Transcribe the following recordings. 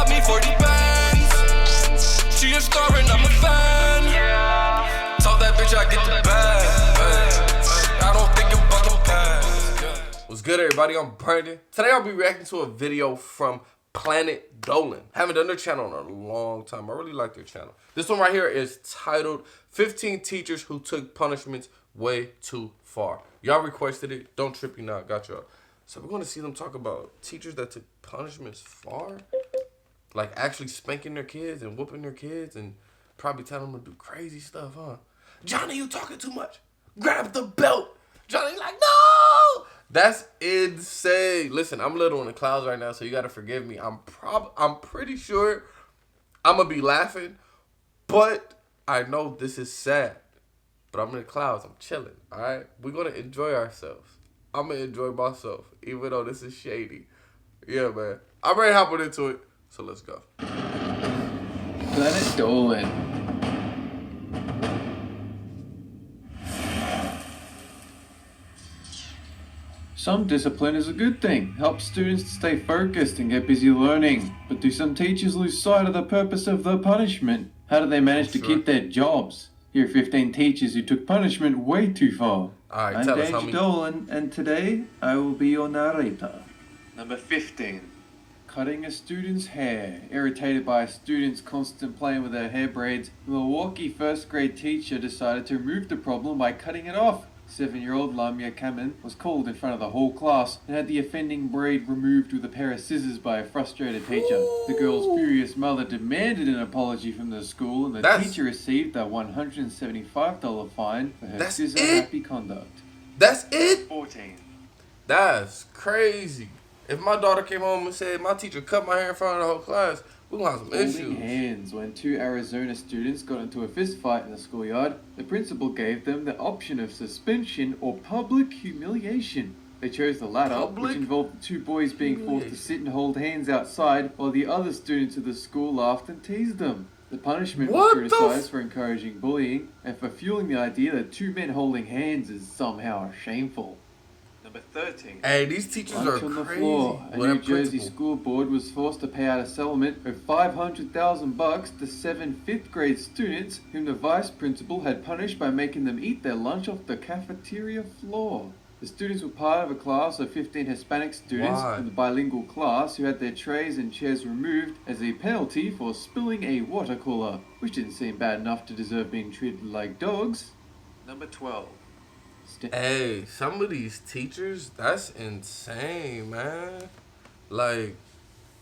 bought me 40 bands. She a star and I'm a fan. Told that bitch I get the bag. I don't think it fucking pass. What's good, everybody? I'm Brandon. Today I'll be reacting to a video from Planet Dolan. Haven't done their channel in a long time. I really like their channel. This one right here is titled 15 Teachers Who Took Punishments Way Too Far. Y'all requested it. Don't trip, you now. Got y'all. So we're going to see them talk about teachers that took punishments far. Like actually spanking their kids and whooping their kids and probably telling them to do crazy stuff, huh? Johnny, you talking too much. Grab the belt. Johnny like, no! That's insane. Listen, I'm a little in the clouds right now, so you got to forgive me. I'm pretty sure I'm going to be laughing, but I know this is sad. But I'm in the clouds. I'm chilling, all right? We're going to enjoy ourselves. I'm going to enjoy myself, even though this is shady. Yeah, man. I'm ready to hop into it, so let's go. Planet Dolan. Some discipline is a good thing, helps students to stay focused and get busy learning. But do some teachers lose sight of the purpose of the punishment? How do they manage to keep their jobs? Here are 15 teachers who took punishment way too far. Alright, I'm tell us, Dave homie. Dolan, and today I will be your narrator. Number 15. Cutting a student's hair. Irritated by a student's constant playing with their hair braids, the Milwaukee first grade teacher decided to remove the problem by cutting it off. 7-year-old Lamia Kamen was called in front of the whole class and had the offending braid removed with a pair of scissors by a frustrated teacher. The girl's furious mother demanded an apology from the school, and the teacher received a $175 fine for her scissor-happy conduct. That's it? 14. That's crazy. If my daughter came home and said, my teacher cut my hair in front of the whole class, we're going to have some Holding issues. hands. When two Arizona students got into a fist fight in the schoolyard, the principal gave them the option of suspension or public humiliation. They chose the latter, which involved the two boys being forced to sit and hold hands outside while the other students of the school laughed and teased them. The punishment was criticized for encouraging bullying and for fueling the idea that two men holding hands is somehow shameful. Number 13. Hey, these teachers are on the crazy. floor. A New Jersey school board was forced to pay out a settlement of $500,000 to 7 fifth-grade students whom the vice principal had punished by making them eat their lunch off the cafeteria floor. The students were part of a class of 15 Hispanic students in the bilingual class who had their trays and chairs removed as a penalty for spilling a water cooler, which didn't seem bad enough to deserve being treated like dogs. Number 12. Hey, some of these teachers, that's insane, man. Like,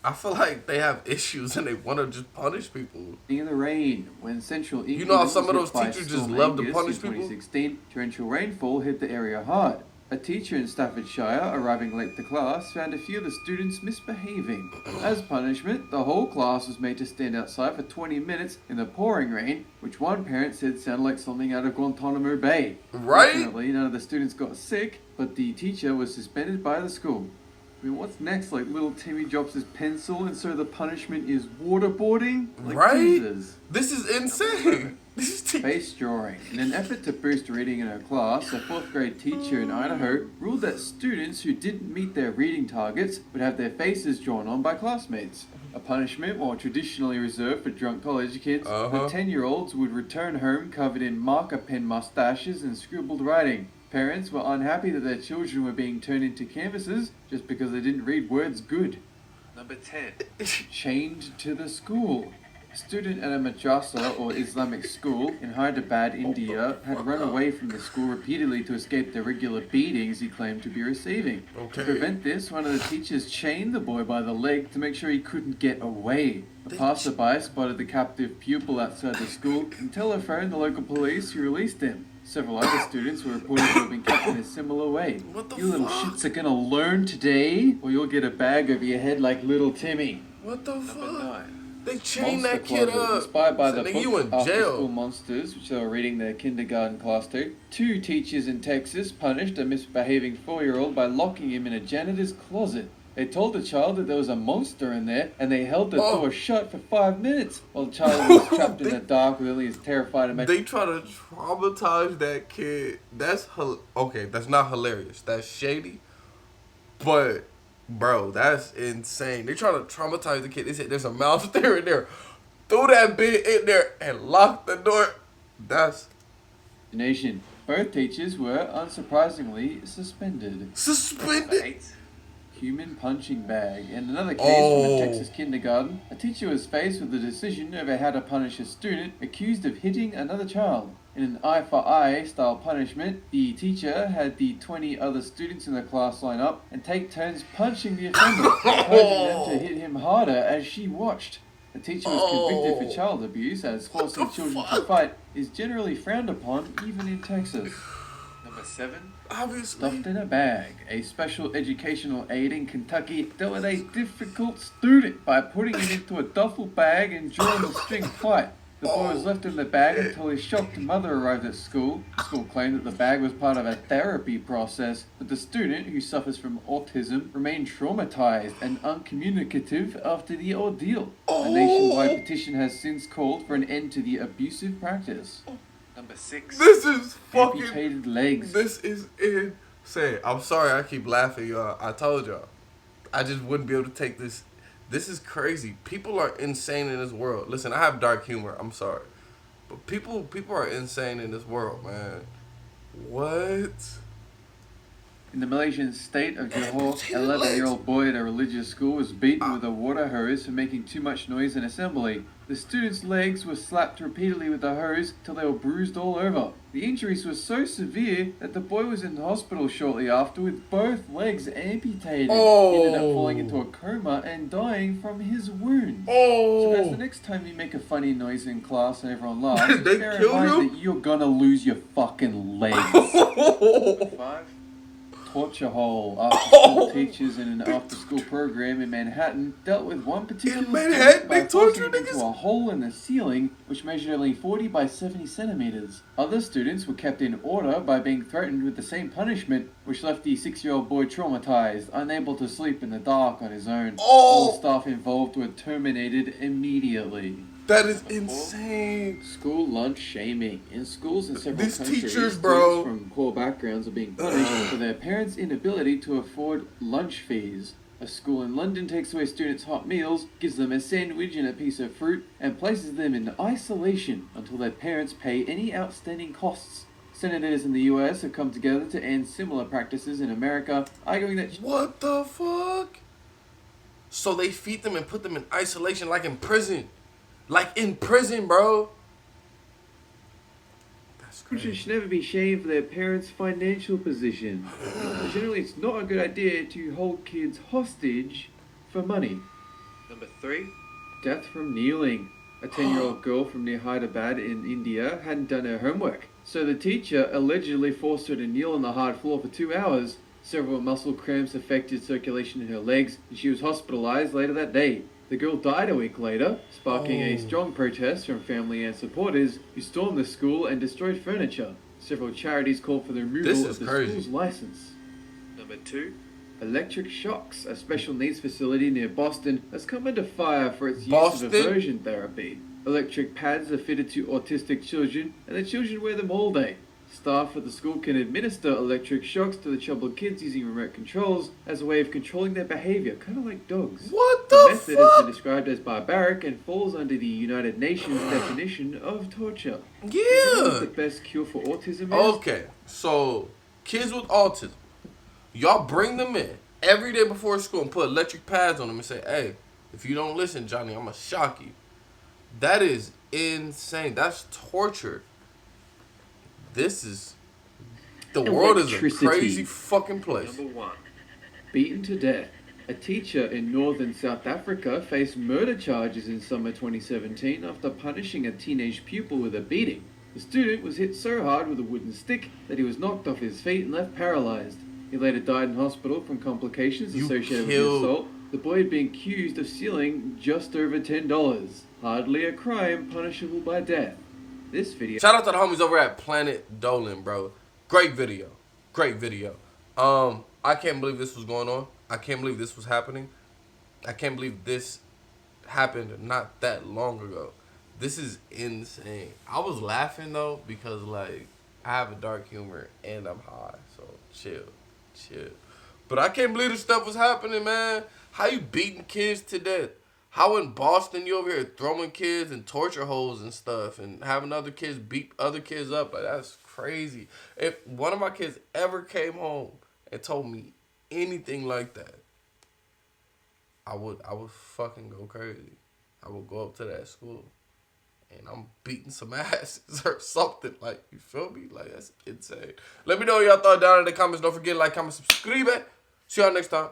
I feel like they have issues and they want to just punish people. In the rain, when central England you know how some of those teachers just love to punish people? 2016, torrential rainfall hit the area hard. A teacher in Staffordshire, arriving late to class, found a few of the students misbehaving. As punishment, the whole class was made to stand outside for 20 minutes in the pouring rain, which one parent said sounded like something out of Guantanamo Bay. Right? Fortunately, none of the students got sick, but the teacher was suspended by the school. I mean, what's next? Like, little Timmy drops his pencil, and so the punishment is waterboarding? Like, right? Jesus. This is insane. Face drawing. In an effort to boost reading in her class, a 4th grade teacher in Idaho ruled that students who didn't meet their reading targets would have their faces drawn on by classmates. A punishment, while traditionally reserved for drunk college kids, the 10-year-olds would return home covered in marker pen mustaches and scribbled writing. Parents were unhappy that their children were being turned into canvases just because they didn't read words good. Number 10. Chained to the school. A student at a madrasa or Islamic school in Hyderabad, India, had run away from the school repeatedly to escape the regular beatings he claimed to be receiving. To prevent this, one of the teachers chained the boy by the leg to make sure he couldn't get away. A passerby spotted the captive pupil outside the school and telephoned the local police, who released him. Several other students were reported to have been kept in a similar way. You little shits are gonna learn today, or you'll get a bag over your head like little Timmy. What the fuck? Number 9. They chained that kid up. Inspired by the book you in After jail. School Monsters, which they were reading their kindergarten class to, 2 teachers in Texas punished a misbehaving 4-year-old by locking him in a janitor's closet. They told the child that there was a monster in there, and they held the door shut for 5 minutes while the child was trapped in the dark with only his terrified imagination. They try to traumatize that kid. That's okay. That's not hilarious. That's shady. But Bro, that's insane. They're trying to traumatize the kid. They said there's a mouse there and there. Throw that bit in there and lock the door. That's Nation. Both teachers were, unsurprisingly, suspended. suspended. Human punching bag. In another case Oh. from a Texas kindergarten, a teacher was faced with a decision over how to punish a student accused of hitting another child. In an eye for eye style punishment, the teacher had the 20 other students in the class line up and take turns punching the offender, encouraging them to hit him harder as she watched. The teacher was convicted for child abuse, as forcing children to fight is generally frowned upon, even in Texas. Number 7. Obviously. Stuffed in a bag. A special educational aide in Kentucky dealt with a difficult student by putting him into a duffel bag and drawing a string fight. The boy was left in the bag until his shocked mother arrived at school. The school claimed that the bag was part of a therapy process, but the student, who suffers from autism, remained traumatized and uncommunicative after the ordeal. A nationwide petition has since called for an end to the abusive practice. Number 6. This is fucking. Amputated legs. This is insane. I'm sorry I keep laughing, y'all. I told y'all. I just wouldn't be able to take this. This is crazy. People are insane in this world. Listen, I have dark humor. I'm sorry. But people are insane in this world, man. What? In the Malaysian state of Johor, an 11-year-old boy at a religious school was beaten with a water hose for making too much noise in assembly. The student's legs were slapped repeatedly with the hose till they were bruised all over. The injuries were so severe that the boy was in hospital shortly after with both legs amputated. He ended up falling into a coma and dying from his wounds. So guys, the next time you make a funny noise in class and everyone laughs, They bear in killed mind him? that you're gonna lose your fucking legs. 5. Torture hole. After-school teachers in an after-school program in Manhattan dealt with one particular In Manhattan, student by they torture forcing him into niggas? a hole in the ceiling which measured only 40 by 70 centimeters. Other students were kept in order by being threatened with the same punishment, which left the 6-year-old boy traumatized, unable to sleep in the dark on his own. All staff involved were terminated immediately. That is insane. School lunch shaming. In schools in several These countries, teachers, bro. students from poor backgrounds are being punished for their parents' inability to afford lunch fees. A school in London takes away students' hot meals, gives them a sandwich and a piece of fruit, and places them in isolation until their parents pay any outstanding costs. Senators in the US have come together to end similar practices in America, arguing that What the fuck? So they feed them and put them in isolation like in prison. Like in prison, bro. That's children crazy. should never be shamed for their parents' financial position. Generally, it's not a good idea to hold kids hostage for money. Number 3. Death from kneeling. A 10-year-old girl from near Hyderabad in India hadn't done her homework, so the teacher allegedly forced her to kneel on the hard floor for 2 hours. Several muscle cramps affected circulation in her legs, and she was hospitalized later that day. The girl died a week later, sparking a strong protest from family and supporters who stormed the school and destroyed furniture. Several charities called for the removal of the school's license. Number 2. Electric shocks. A special needs facility near Boston has come under fire for its use of aversion therapy. Electric pads are fitted to autistic children, and the children wear them all day. Staff at the school can administer electric shocks to the troubled kids using remote controls as a way of controlling their behavior, kind of like dogs. What The the method has been fuck? described as barbaric and falls under the United Nations definition of torture. You know Yeah. what the best cure for autism is? Okay, so kids with autism, y'all bring them in every day before school and put electric pads on them and say, hey, if you don't listen, Johnny, I'm going to shock you. That is insane. That's torture. This is... The world is a Electricity. crazy fucking place. Number 1. Beaten to death. A teacher in northern South Africa faced murder charges in summer 2017 after punishing a teenage pupil with a beating. The student was hit so hard with a wooden stick that he was knocked off his feet and left paralyzed. He later died in hospital from complications associated with the assault. The boy had been accused of stealing just over $10. Hardly a crime punishable by death. This video... Shout out to the homies over at Planet Dolan, bro. Great video. Great video. I can't believe this was going on. I can't believe this was happening. I can't believe this happened not that long ago. This is insane. I was laughing though because like I have a dark humor and I'm high, so chill. But I can't believe this stuff was happening, man. How you beating kids to death? How in Boston you over here throwing kids in torture holes and stuff and having other kids beat other kids up? Like, that's crazy. If one of my kids ever came home and told me anything like that, I would fucking go crazy. I would go up to that school and I'm beating some asses or something. Like, you feel me? Like, that's insane. Let me know what y'all thought down in the comments. Don't forget to like, comment, subscribe. See y'all next time.